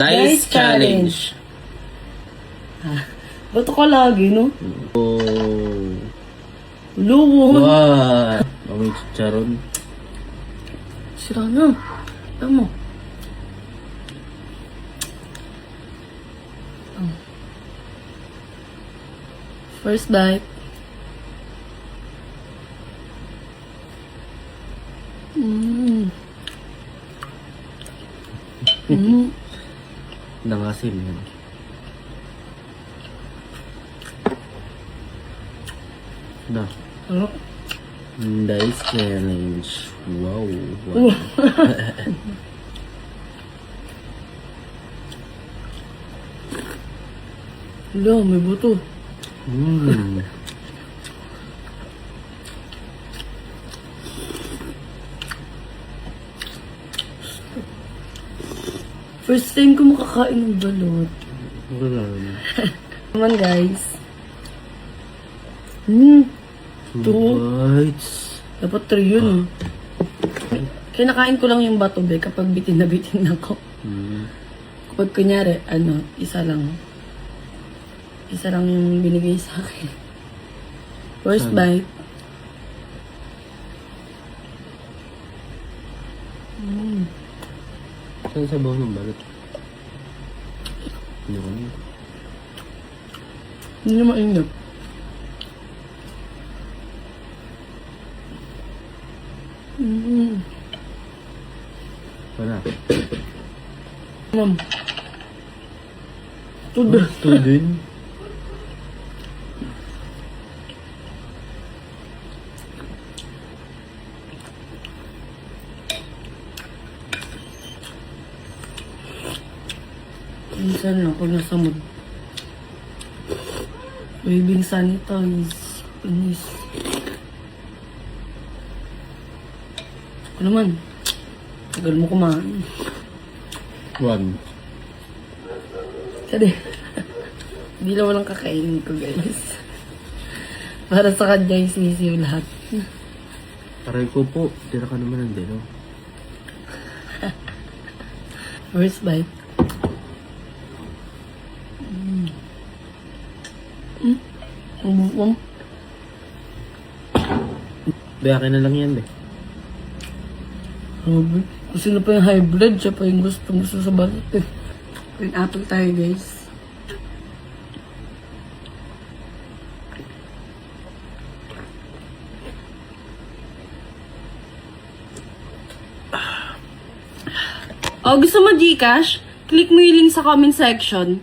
Nice challenge. Ba't ako lagi, no? Oh. Luwon. Wow. May chicharon. Sira na. Tama. First bite. Nangasim yan. Na. Ano? Nice challenge. Wow. Wow. Wala, may buto. Mm. First time ko makakain ng balot. Wala. Naman guys. Two. Bites. Dapat 3 yun. Kinakain ko lang yung bato be kapag bitin na bitin ako. Kapag kunyari, isa lang. Isa lang yung binigay sa akin. First bite. Saan sa bawang ng balot? Ano ka niya? Hindi na maingat. Wala. Ma'am. Tudo. Ito din. Minsan lang pag nasa mood. Waving sanitize. Panis. Ako naman. Tagal mo kumain. One. Kasi, hindi lang walang kakainin ko guys. Para sa kanya isisiw lahat. Aray ko po. Tira ka naman ng dilo. First bite. Ang Bayakin na lang yan, be. grabe. Kung sino pa yung high blood, siya pa yung gusto sa balat eh. Pineapple tayo guys. Oh, gusto mo Gcash? Click mo yung link sa comment section.